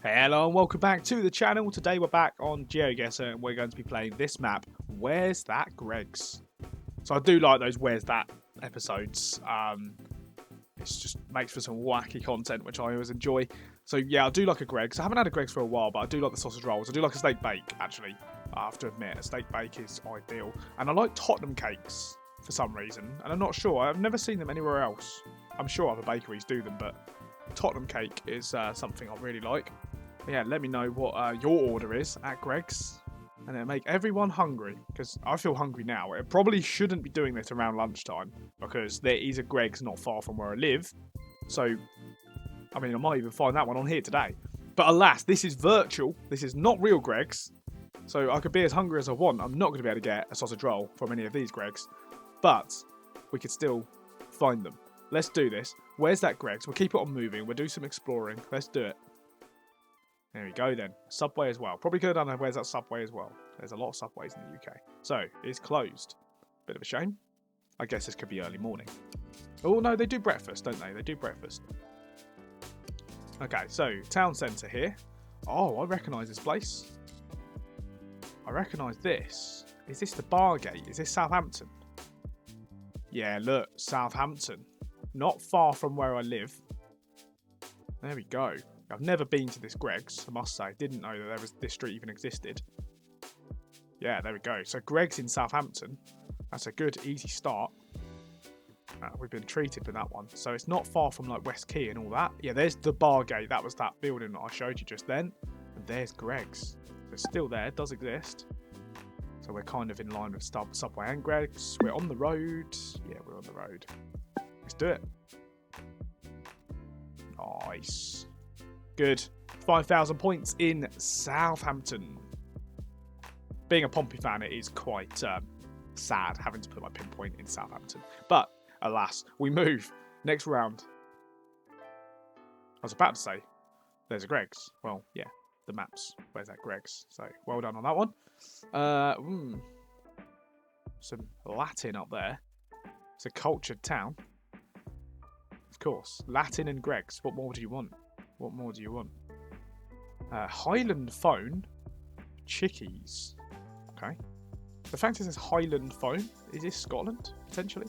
Hello and welcome back to the channel. Today we're back on GeoGuessr and we're going to be playing this map, Where's That Greggs? So I do like those Where's That episodes. It just makes for some wacky content which I always enjoy. So yeah, I do like a Greggs. I haven't had a Greggs for a while, but I do like the sausage rolls. I do like a steak bake actually. I have to admit, a steak bake is ideal. And I like Tottenham cakes for some reason. And I'm not sure, I've never seen them anywhere else. I'm sure other bakeries do them, but Tottenham cake is something I really like. But yeah, let me know what your order is at Greggs. And it'll make everyone hungry, because I feel hungry now. It probably shouldn't be doing this around lunchtime, because there is a Greggs not far from where I live. So, I mean, I might even find that one on here today. But alas, this is virtual. This is not real Greggs. So I could be as hungry as I want. I'm not going to be able to get a sausage roll from any of these Greggs. But we could still find them. Let's do this. Where's that Greggs? We'll keep it on moving. We'll do some exploring. Let's do it. There we go then. Subway as well. Probably could have done a Where's That Subway as well. There's a lot of Subways in the UK. So, it's closed. Bit of a shame. I guess this could be early morning. Oh no, they do breakfast, don't they? They do breakfast. Okay, so, town centre here. Oh, I recognise this place. I recognise this. Is this the Bargate? Is this Southampton? Yeah, look, Southampton. Not far from where I live. There we go. I've never been to this Greggs, I must say. Didn't know that this street even existed. Yeah, there we go. So Greggs in Southampton. That's a good, easy start. We've been treated with that one. So it's not far from like West Quay and all that. Yeah, there's the Bargate. That was that building that I showed you just then. And there's Greggs. So it's still there. It does exist. So we're kind of in line with Subway and Greggs. We're on the road. Yeah, we're on the road. Let's do it. Nice. Good. 5,000 points in Southampton. Being a Pompey fan, it is quite sad having to put my pinpoint in Southampton. But, alas, we move. Next round. I was about to say, there's a Greggs. Well, yeah, the maps. Where's that Greggs? So, well done on that one. Some Latin up there. It's a cultured town. Of course. Latin and Greggs. What more do you want? What more do you want? Highland phone. Chickies. Okay. The fact is, this Highland phone. Is this Scotland, potentially?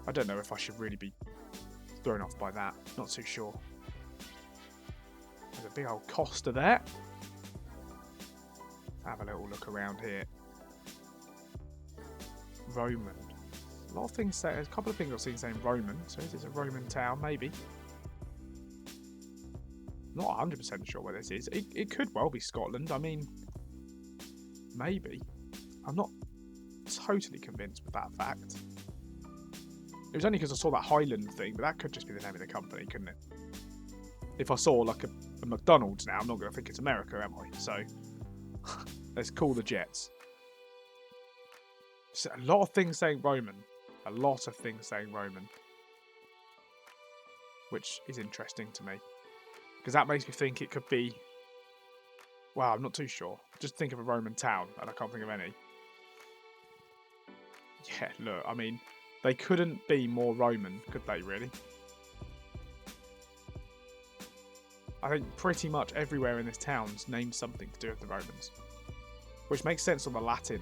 I don't know if I should really be thrown off by that. Not too sure. There's a big old Costa there. Have a little look around here. Roman. A lot of things say. There's a couple of things I've seen saying Roman. So is this a Roman town? Maybe. Not 100% sure where this is. It could well be Scotland. I mean, maybe. I'm not totally convinced with that fact. It was only because I saw that Highland thing, but that could just be the name of the company, couldn't it? If I saw like a McDonald's now, I'm not going to think it's America, am I? So, let's call the Jets. So a lot of things saying Roman. A lot of things saying Roman. Which is interesting to me. Because that makes me think it could be... Wow, I'm not too sure. Just think of a Roman town, and I can't think of any. Yeah, look, I mean, they couldn't be more Roman, could they, really? I think pretty much everywhere in this town's named something to do with the Romans. Which makes sense on the Latin.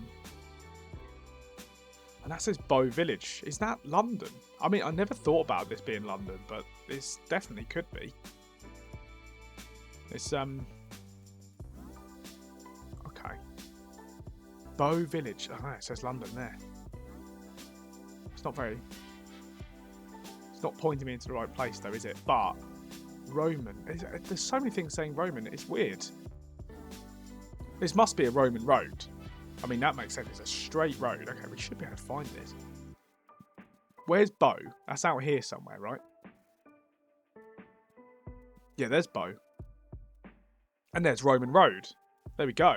And that says Bow Village. Is that London? I mean, I never thought about this being London, but this definitely could be. It's, okay. Bow Village. Oh, it says London there. It's not very... It's not pointing me into the right place, though, is it? But, Roman. There's so many things saying Roman. It's weird. This must be a Roman road. I mean, that makes sense. It's a straight road. Okay, we should be able to find this. Where's Bow? That's out here somewhere, right? Yeah, there's Bow. And there's Roman Road. There we go.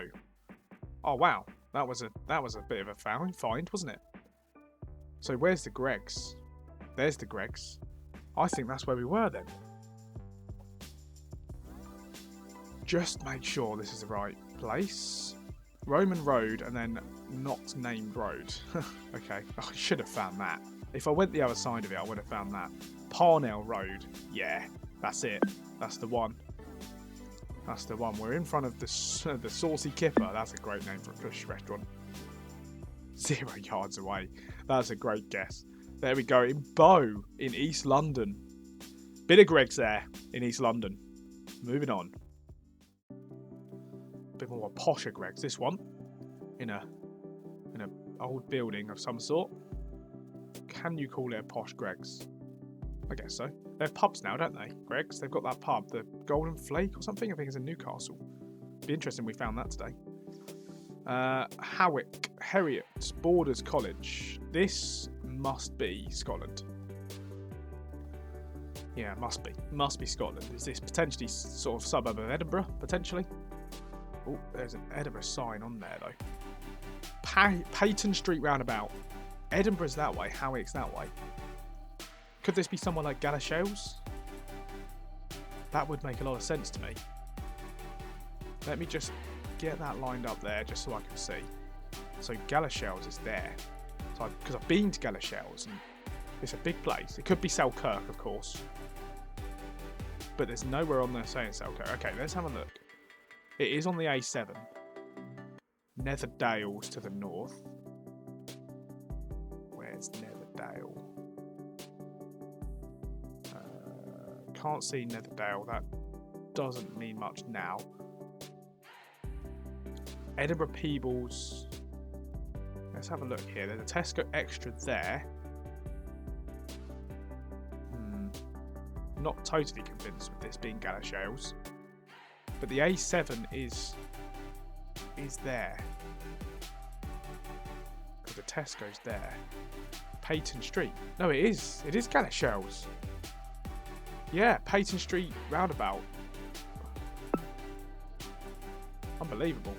Oh wow, that was a bit of a find, wasn't it? So where's the Greggs? There's the Greggs. I think that's where we were then. Just make sure this is the right place. Roman Road and then not named road. Okay, I should have found that. If I went the other side of it, I would have found that. Parnell Road. Yeah, that's it. That's the one. That's the one. We're in front of the Saucy Kipper. That's a great name for a fish restaurant. 0 yards away. That's a great guess. There we go. In Bow, in East London. Bit of Greg's there in East London. Moving on. A bit more posher Greg's. This one. In a old building of some sort. Can you call it a posh Greg's? I guess so. They have pubs now, don't they? Greg's. They've got that pub, the Golden Flake or something. I think it's in Newcastle. Be interesting. We found that today. Hawick, Heriot, Borders College. This must be Scotland. Yeah, must be. Must be Scotland. Is this potentially sort of suburb of Edinburgh? Potentially. Oh, there's an Edinburgh sign on there though. Peyton Street roundabout. Edinburgh's that way. Hawick's that way. Could this be someone like Galashiels? That would make a lot of sense to me. Let me just get that lined up there just so I can see. So Galashiels is there. So because I've been to Galashiels and it's a big place. It could be Selkirk, of course. But there's nowhere on there saying Selkirk. Okay, let's have a look. It is on the A7. Netherdales to the north. Where's Netherdale? Can't see Netherdale. That doesn't mean much now. Edinburgh Peebles. Let's have a look here. There's a Tesco Extra there. Not totally convinced with this being Galashiels. But the A7 is there. Because the Tesco's there. Peyton Street. No, it is. It is Galashiels. Yeah, Peyton Street roundabout. Unbelievable.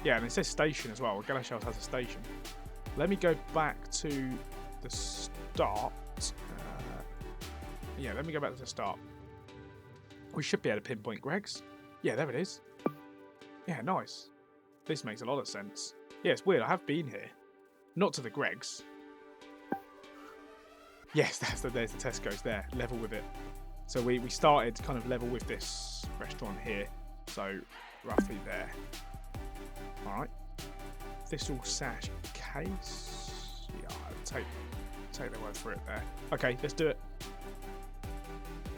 Yeah, and it says station as well. Galashiels has a station. Let me go back to the start. Yeah, let me go back to the start. We should be able to pinpoint Greg's. Yeah, there it is. Yeah, nice. This makes a lot of sense. Yeah, it's weird. I have been here. Not to the Greg's. Yes, there's the Tesco's there. Level with it. So we started kind of level with this restaurant here. So roughly there. Alright. Thistle Sash Case. Yeah, I'll take the word for it there. Okay, let's do it.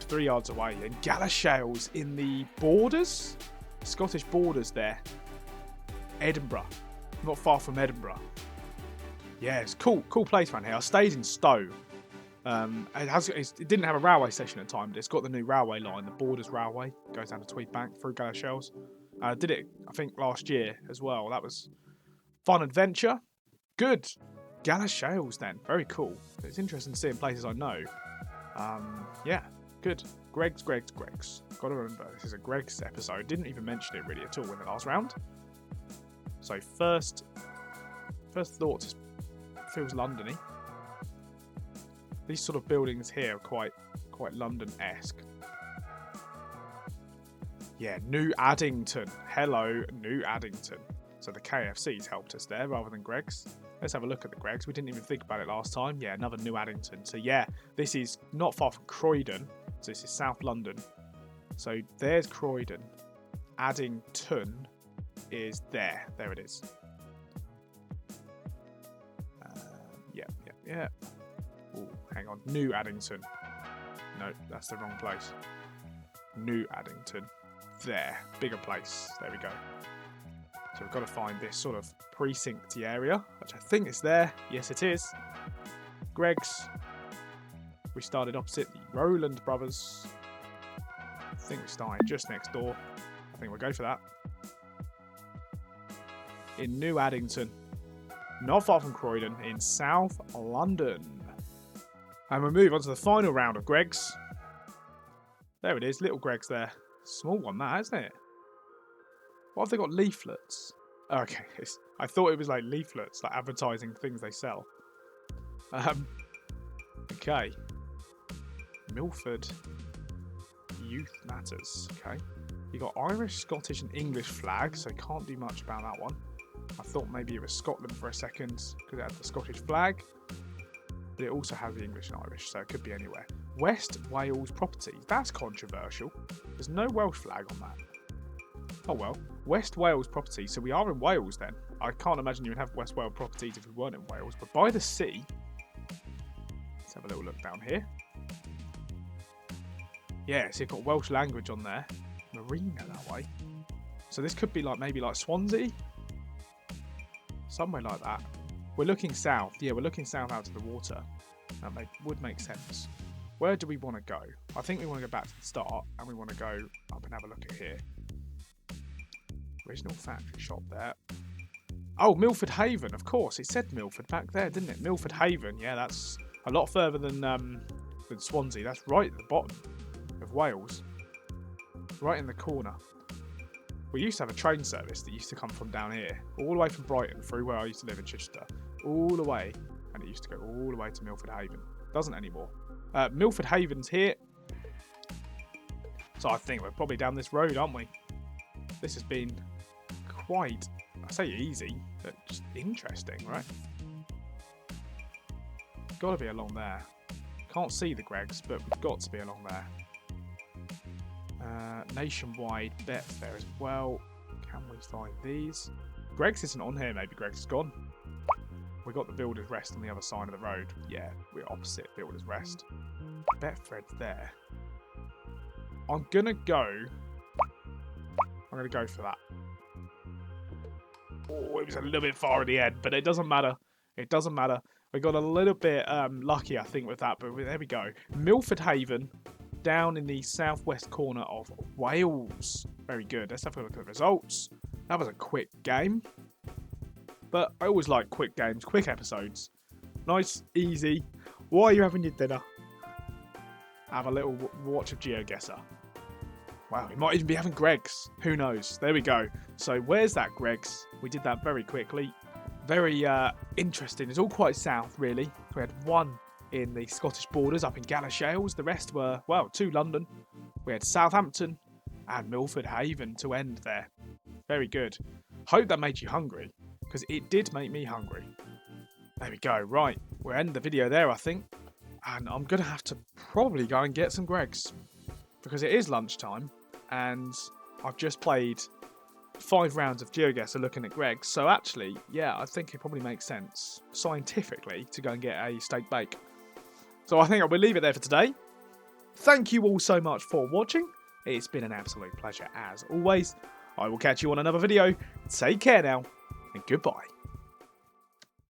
3 yards away. And Galashiels in the Borders? Scottish Borders there. Edinburgh. Not far from Edinburgh. Yeah, it's cool place around here. I stayed in Stowe. It didn't have a railway station at the time, but it's got the new railway line, the Borders Railway. Goes down to Tweedbank through Galashiels. I did it, I think, last year as well. That was fun adventure. Good. Galashiels then. Very cool. It's interesting seeing places I know. Yeah, good. Greg's. Got to remember, this is a Greg's episode. Didn't even mention it really at all in the last round. So first thoughts, feels Londony. These sort of buildings here are quite London-esque. Yeah, New Addington. Hello, New Addington. So the KFC's helped us there rather than Greg's. Let's have a look at the Greg's. We didn't even think about it last time. Yeah, another New Addington. So yeah, this is not far from Croydon. So this is South London. So there's Croydon. Addington is there. There it is. Yeah. Oh, hang on. New Addington. No, that's the wrong place. New Addington. There. Bigger place. There we go. So we've got to find this sort of precinct area, which I think is there. Yes, it is. Greg's. We started opposite the Rowland Brothers. I think we started just next door. I think we'll go for that. In New Addington. Not far from Croydon, in South London. And we'll move on to the final round of Greg's. There it is, little Greg's there. Small one that, isn't it? What have they got? Leaflets? Okay, I thought it was like leaflets, like advertising things they sell. Okay. Milford Youth Matters. Okay. You got Irish, Scottish and English flags, so can't do much about that one. I thought maybe it was Scotland for a second because it had the Scottish flag. But it also has the English and Irish, so it could be anywhere. West Wales Properties. That's controversial. There's no Welsh flag on that. Oh well. West Wales property. So we are in Wales then. I can't imagine you would have West Wales properties if we weren't in Wales. But by the sea. Let's have a little look down here. Yeah, so you've got Welsh language on there. Marina that way. So this could be like maybe like Swansea. Somewhere like that. We're looking south. Yeah, we're looking south out to the water. That would make sense. Where do we want to go? I think we want to go back to the start. And we want to go up and have a look at here. Original factory shop there. Oh, Milford Haven, of course. It said Milford back there, didn't it? Milford Haven. Yeah, that's a lot further than Swansea. That's right at the bottom of Wales. Right in the corner. We used to have a train service that used to come from down here. All the way from Brighton through where I used to live in Chichester. All the way. And it used to go all the way to Milford Haven. Doesn't anymore. Milford Haven's here. So I think we're probably down this road, aren't we? This has been quite, I say easy, but just interesting, right? Got to be along there. Can't see the Gregs, but we've got to be along there. Nationwide Betfair as well. Can we find these? Greg's isn't on here, maybe Greg's is gone. We got the Builder's Rest on the other side of the road. Yeah, we're opposite Builder's Rest. Betfred's there. I'm gonna go for that. Oh, it was a little bit far at the end, but it doesn't matter. It doesn't matter. We got a little bit lucky, I think, with that, but there we go. Milford Haven, down in the southwest corner of Wales. Very good. Let's have a look at the results. That was a quick game. But I always like quick games, quick episodes. Nice, easy. While are you having your dinner? Have a little watch of GeoGuessr. Wow, we might even be having Greg's. Who knows? There we go. So where's that Greg's? We did that very quickly. Very interesting. It's all quite south, really. We had one in the Scottish borders up in Galashiels. The rest were, well, 2 London. We had Southampton and Milford Haven to end there. Very good. Hope that made you hungry, because it did make me hungry. There we go. Right, we'll end the video there, I think. And I'm going to have to probably go and get some Greg's, because it is lunchtime, and I've just played 5 rounds of GeoGuessr looking at Greg's. So actually, yeah, I think it probably makes sense, scientifically, to go and get a steak bake. So I think I will leave it there for today. Thank you all so much for watching. It's been an absolute pleasure as always. I will catch you on another video. Take care now, and goodbye.